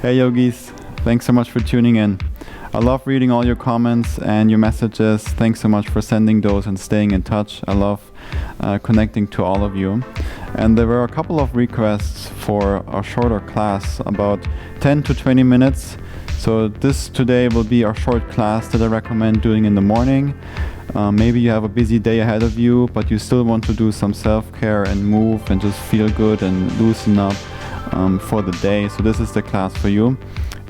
Hey yogis, thanks so much for tuning in. I love reading all your comments and your messages. Thanks so much for sending those and staying in touch. I love connecting to all of you. And there were a couple of requests for a shorter class, about 10 to 20 minutes. So this today will be our short class that I recommend doing in the morning. Maybe you have a busy day ahead of you, but you still want to do some self-care and move and just feel good and loosen up for the day. So this is the class for you.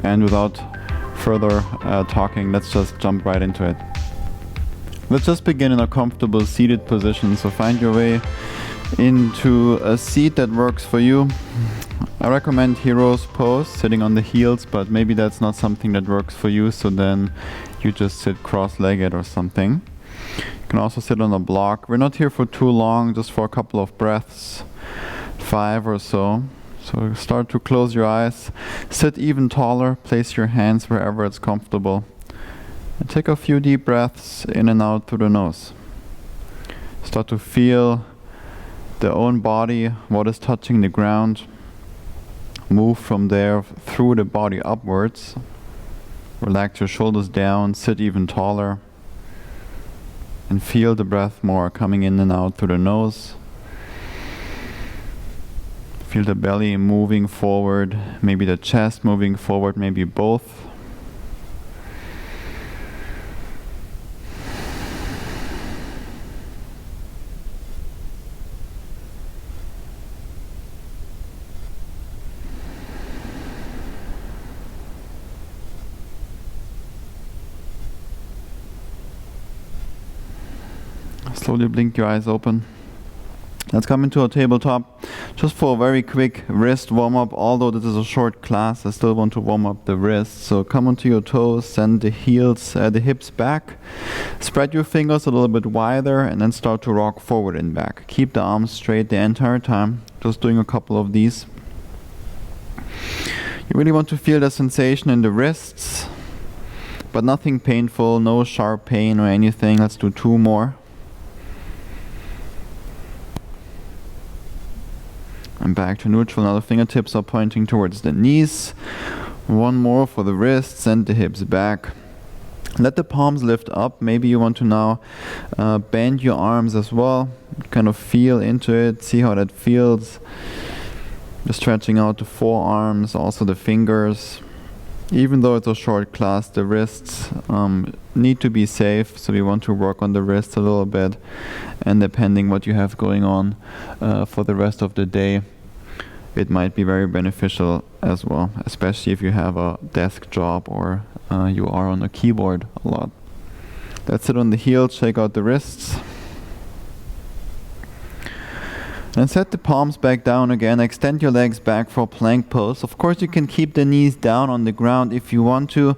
And without further talking, let's just jump right into it. Let's just begin in a comfortable seated position. So find your way into a seat that works for you. I recommend hero's pose, sitting on the heels, but maybe that's not something that works for you, so then you just sit cross-legged or something. You can also sit on a block. We're not here for too long, just for a couple of breaths, 5 or so. So start to close your eyes, sit even taller, place your hands wherever it's comfortable. And take a few deep breaths in and out through the nose. Start to feel the own body, what is touching the ground. Move from there through the body upwards. Relax your shoulders down, sit even taller. And feel the breath more coming in and out through the nose. Feel the belly moving forward, maybe the chest moving forward, maybe both. Slowly blink your eyes open. Let's come into a tabletop just for a very quick wrist warm-up. Although this is a short class, I still want to warm up the wrists. So come onto your toes, send the hips back. Spread your fingers a little bit wider and then start to rock forward and back. Keep the arms straight the entire time. Just doing a couple of these. You really want to feel the sensation in the wrists, but nothing painful, no sharp pain or anything. Let's do 2 more. And back to neutral. Now the fingertips are pointing towards the knees. 1 more for the wrists, send the hips back. Let the palms lift up. Maybe you want to now bend your arms as well. Kind of feel into it, see how that feels. Just stretching out the forearms, also the fingers. Even though it's a short class, the wrists need to be safe, so we want to work on the wrists a little bit. And depending what you have going on for the rest of the day, it might be very beneficial as well, especially if you have a desk job or you are on a keyboard a lot. Let's sit on the heels, shake out the wrists. And set the palms back down again. Extend your legs back for plank pose. Of course, you can keep the knees down on the ground if you want to,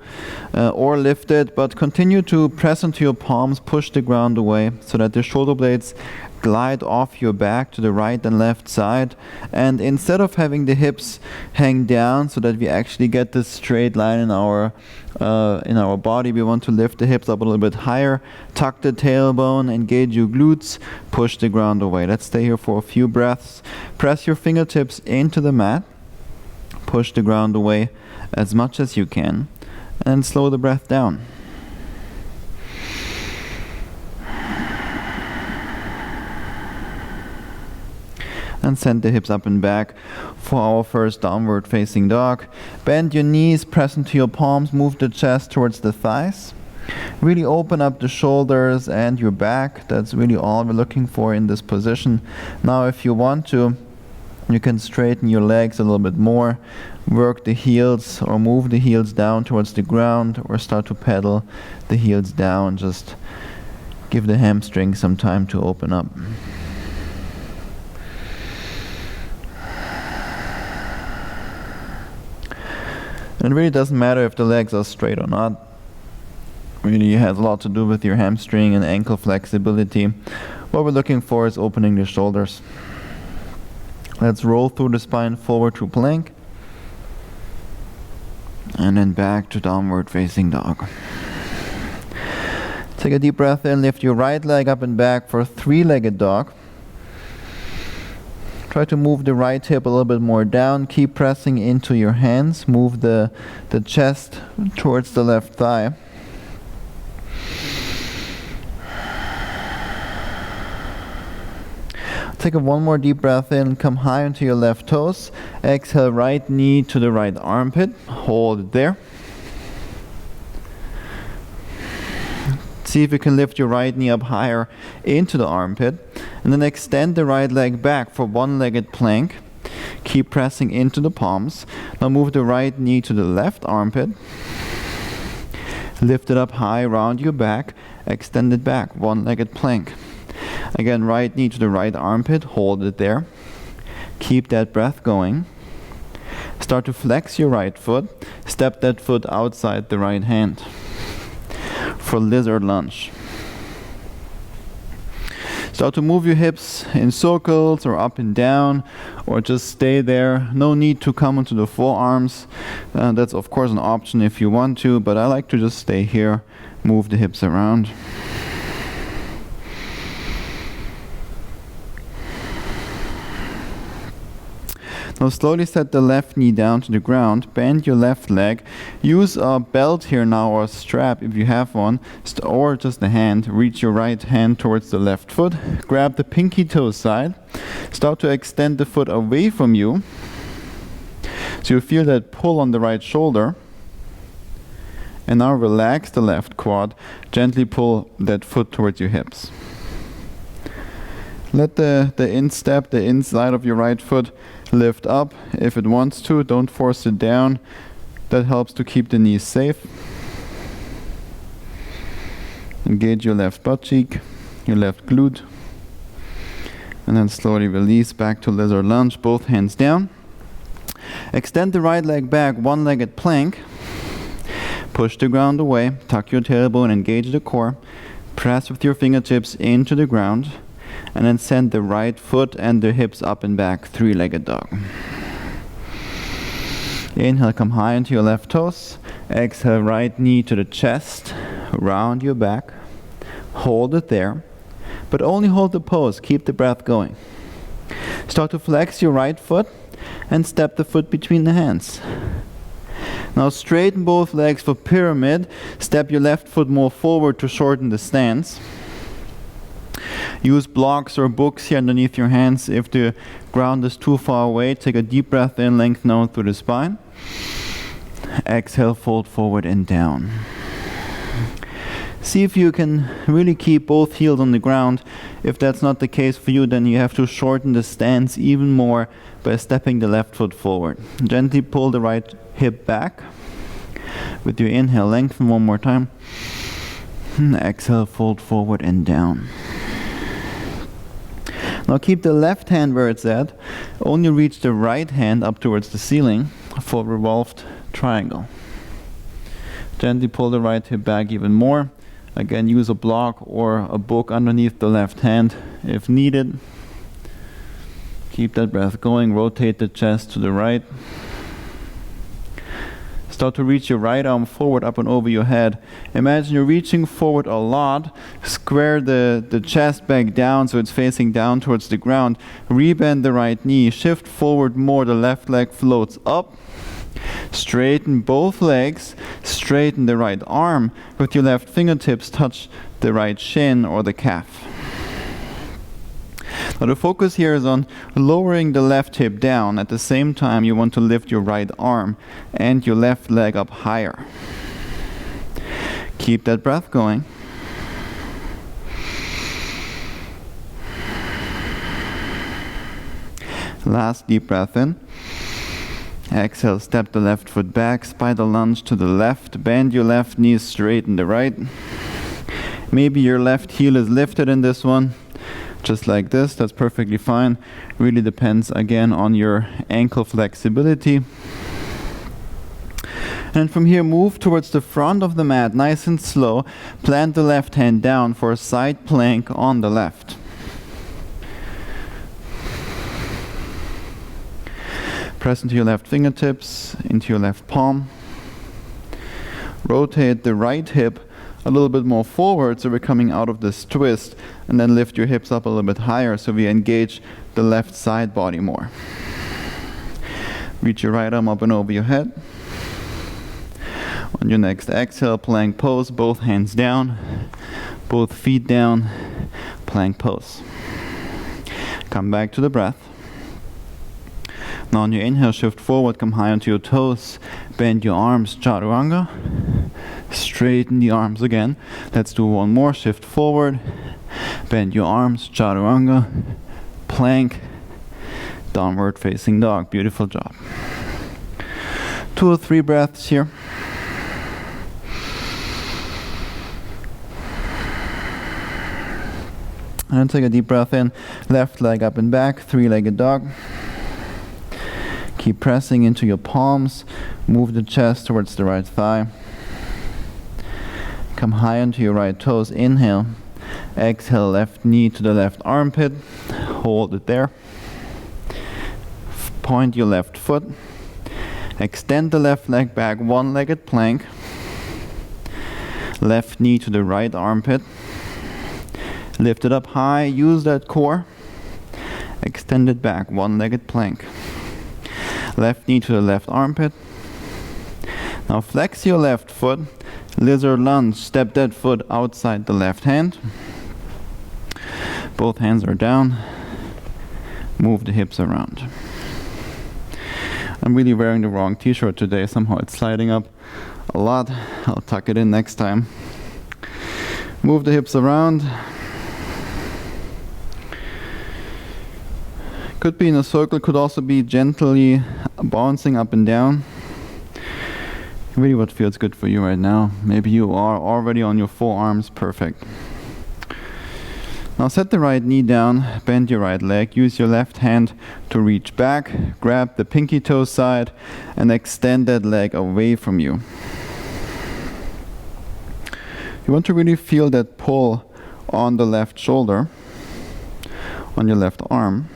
or lift it, but continue to press into your palms, push the ground away so that the shoulder blades glide off your back to the right and left side. And instead of having the hips hang down so that we actually get this straight line in our body, we want to lift the hips up a little bit higher, tuck the tailbone, engage your glutes, push the ground away. Let's stay here for a few breaths. Press your fingertips into the mat, push the ground away as much as you can, and slow the breath down. And send the hips up and back for our first downward facing dog. Bend your knees, press into your palms, move the chest towards the thighs. Really open up the shoulders and your back. That's really all we're looking for in this position. Now if you want to, you can straighten your legs a little bit more, work the heels or move the heels down towards the ground, or start to pedal the heels down. Just give the hamstrings some time to open up. And it really doesn't matter if the legs are straight or not. Really has a lot to do with your hamstring and ankle flexibility. What we're looking for is opening the shoulders. Let's roll through the spine forward to plank. And then back to downward facing dog. Take a deep breath in, lift your right leg up and back for a 3-legged dog. Try to move the right hip a little bit more down. Keep pressing into your hands. Move the chest towards the left thigh. Take one more deep breath in. Come high onto your left toes. Exhale, right knee to the right armpit. Hold it there. See if you can lift your right knee up higher into the armpit. And then extend the right leg back for one-legged plank. Keep pressing into the palms. Now move the right knee to the left armpit. Lift it up high around your back. Extend it back, one-legged plank. Again, right knee to the right armpit. Hold it there. Keep that breath going. Start to flex your right foot. Step that foot outside the right hand for lizard lunge. Start to move your hips in circles or up and down, or just stay there. No need to come into the forearms. That's of course an option if you want to, but I like to just stay here, move the hips around. Now slowly set the left knee down to the ground, bend your left leg, use a belt here now or a strap if you have one, or just a hand. Reach your right hand towards the left foot, grab the pinky toe side, start to extend the foot away from you, so you feel that pull on the right shoulder, and now relax the left quad, gently pull that foot towards your hips. Let the instep, the inside of your right foot, lift up if it wants to. Don't force it down. That helps to keep the knees safe. Engage your left butt cheek, your left glute. And then slowly release back to lizard lunge, both hands down. Extend the right leg back, one-legged plank. Push the ground away, tuck your tailbone, engage the core. Press with your fingertips into the ground. And then send the right foot and the hips up and back, three-legged dog. Inhale, come high into your left toes. Exhale, right knee to the chest, round your back. Hold it there, but only hold the pose. Keep the breath going. Start to flex your right foot and step the foot between the hands. Now straighten both legs for pyramid. Step your left foot more forward to shorten the stance. Use blocks or books here underneath your hands. If the ground is too far away, take a deep breath in, lengthen out through the spine. Exhale, fold forward and down. See if you can really keep both heels on the ground. If that's not the case for you, then you have to shorten the stance even more by stepping the left foot forward. Gently pull the right hip back. With your inhale, lengthen one more time. Exhale, fold forward and down. Now keep the left hand where it's at. Only reach the right hand up towards the ceiling for revolved triangle. Gently pull the right hip back even more. Again, use a block or a book underneath the left hand if needed. Keep that breath going. Rotate the chest to the right. Start to reach your right arm forward, up and over your head. Imagine you're reaching forward a lot. Square the chest back down so it's facing down towards the ground. Rebend the right knee. Shift forward more. The left leg floats up. Straighten both legs. Straighten the right arm. With your left fingertips, touch the right shin or the calf. Now the focus here is on lowering the left hip down. At the same time, you want to lift your right arm and your left leg up higher. Keep that breath going. Last deep breath in. Exhale, step the left foot back, spider lunge to the left, bend your left knee, straighten the right. Maybe your left heel is lifted in this one. Just like this, that's perfectly fine. Really depends again on your ankle flexibility. And from here, move towards the front of the mat, nice and slow. Plant the left hand down for a side plank on the left. Press into your left fingertips, into your left palm. Rotate the right hip a little bit more forward so we're coming out of this twist, and then lift your hips up a little bit higher so we engage the left side body more. Reach your right arm up and over your head. On your next exhale, plank pose, both hands down, both feet down, plank pose. Come back to the breath. Now on your inhale, shift forward, come high onto your toes, bend your arms, chaturanga. Straighten the arms again. Let's do one more, shift forward, bend your arms, chaturanga, plank, downward facing dog. Beautiful job. 2 or 3 breaths here. And then take a deep breath in, left leg up and back, 3-legged dog. Keep pressing into your palms, move the chest towards the right thigh. Come high onto your right toes, inhale. Exhale, left knee to the left armpit, hold it there. Point your left foot. Extend the left leg back, 1-legged plank. Left knee to the right armpit. Lift it up high, use that core. Extend it back, 1-legged plank. Left knee to the left armpit. Now flex your left foot, lizard lunge, step that foot outside the left hand. Both hands are down. Move the hips around. I'm really wearing the wrong t-shirt today, somehow it's sliding up a lot. I'll tuck it in next time. Move the hips around. Could be in a circle, could also be gently bouncing up and down. Really what feels good for you right now. Maybe you are already on your forearms, perfect. Now set the right knee down, bend your right leg, use your left hand to reach back, grab the pinky toe side and extend that leg away from you. You want to really feel that pull on the left shoulder, on your left arm.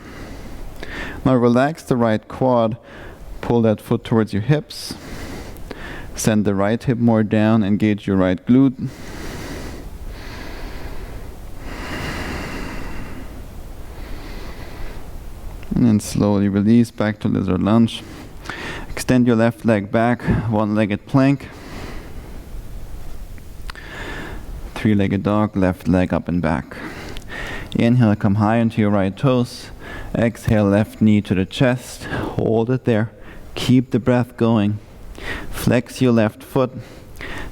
Now relax the right quad, pull that foot towards your hips. Send the right hip more down, engage your right glute. And then slowly release back to lizard lunge. Extend your left leg back, 1-legged plank. 3-legged dog, left leg up and back. Inhale, come high onto your right toes. Exhale, left knee to the chest. Hold it there. Keep the breath going. Flex your left foot.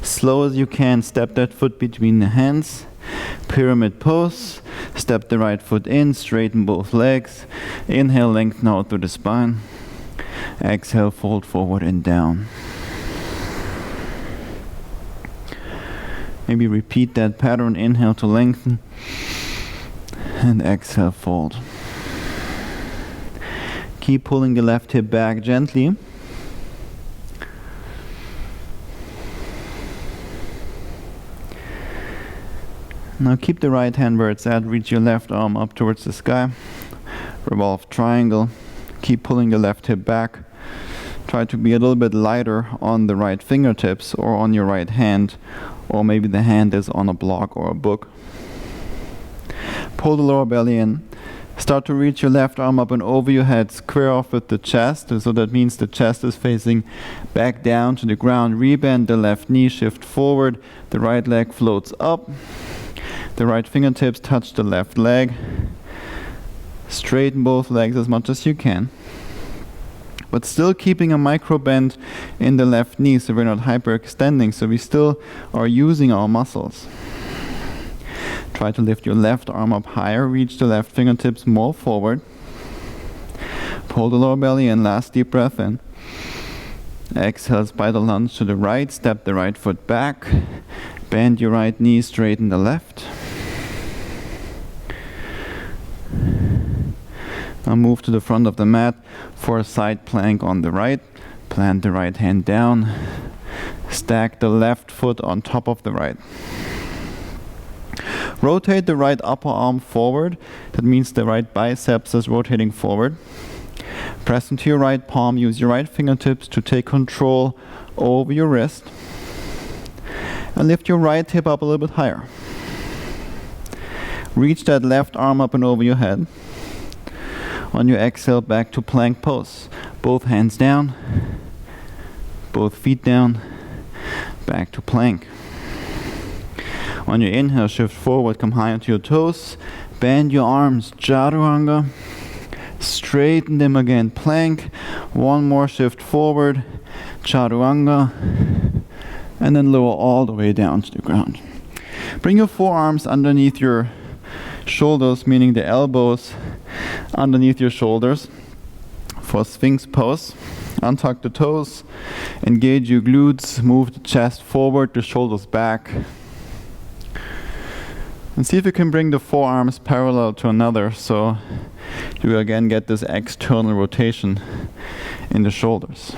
Slow as you can, step that foot between the hands. Pyramid pose. Step the right foot in, straighten both legs. Inhale, lengthen out through the spine. Exhale, fold forward and down. Maybe repeat that pattern. Inhale to lengthen. And exhale, fold. Keep pulling the left hip back gently. Now keep the right hand where it's at, reach your left arm up towards the sky. Revolved Triangle. Keep pulling the left hip back. Try to be a little bit lighter on the right fingertips or on your right hand, or maybe the hand is on a block or a book. Pull the lower belly in. Start to reach your left arm up and over your head, square off with the chest, so that means the chest is facing back down to the ground. Rebend the left knee, shift forward, the right leg floats up, the right fingertips touch the left leg. Straighten both legs as much as you can, but still keeping a micro bend in the left knee so we're not hyperextending, so we still are using our muscles. Try to lift your left arm up higher, reach the left fingertips more forward. Pull the lower belly in, last deep breath in. Exhale, spider lunge to the right, step the right foot back. Bend your right knee, straighten the left. Now move to the front of the mat for a side plank on the right. Plant the right hand down. Stack the left foot on top of the right. Rotate the right upper arm forward. That means the right biceps is rotating forward. Press into your right palm. Use your right fingertips to take control over your wrist. And lift your right hip up a little bit higher. Reach that left arm up and over your head. On your exhale, back to plank pose. Both hands down, both feet down, back to plank. On your inhale, shift forward, come high onto your toes, bend your arms, chaturanga, straighten them again, plank. One more, shift forward, chaturanga, and then lower all the way down to the ground. Bring your forearms underneath your shoulders, meaning the elbows underneath your shoulders for Sphinx pose. Untuck the toes, engage your glutes, move the chest forward, the shoulders back. And see if you can bring the forearms parallel to another, so you again get this external rotation in the shoulders.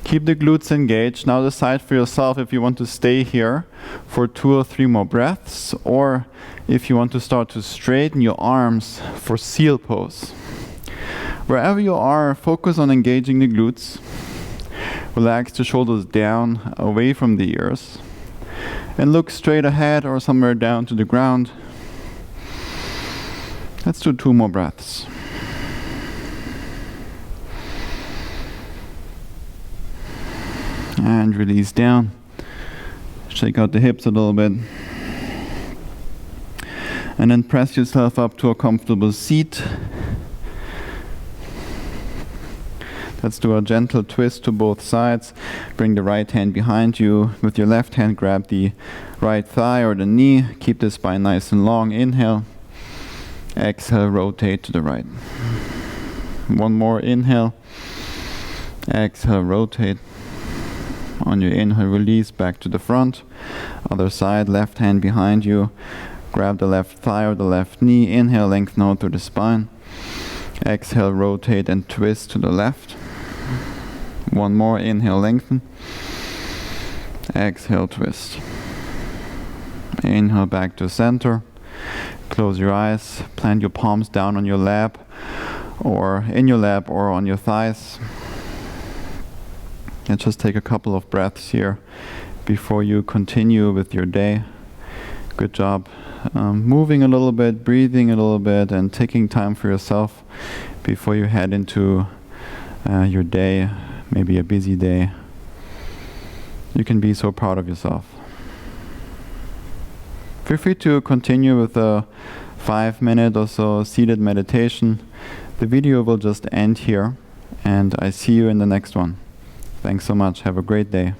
Keep the glutes engaged. Now decide for yourself if you want to stay here for 2 or 3 more breaths, or if you want to start to straighten your arms for seal pose. Wherever you are, focus on engaging the glutes. Relax the shoulders down, away from the ears. And look straight ahead or somewhere down to the ground. Let's do 2 more breaths. And release down. Shake out the hips a little bit. And then press yourself up to a comfortable seat. Let's do a gentle twist to both sides. Bring the right hand behind you. With your left hand, grab the right thigh or the knee. Keep the spine nice and long. Inhale. Exhale, rotate to the right. One more, inhale. Exhale, rotate. On your inhale, release back to the front. Other side, left hand behind you. Grab the left thigh or the left knee. Inhale, lengthen out through the spine. Exhale, rotate and twist to the left. One more, inhale, lengthen. Exhale, twist. Inhale, back to center. Close your eyes. Plant your palms down on your lap, or in your lap, or on your thighs. And just take a couple of breaths here before you continue with your day. Good job. Moving a little bit, breathing a little bit, and taking time for yourself before you head into your day, maybe a busy day. You can be so proud of yourself. Feel free to continue with a 5-minute or so seated meditation. The video will just end here, and I see you in the next one. Thanks so much. Have a great day.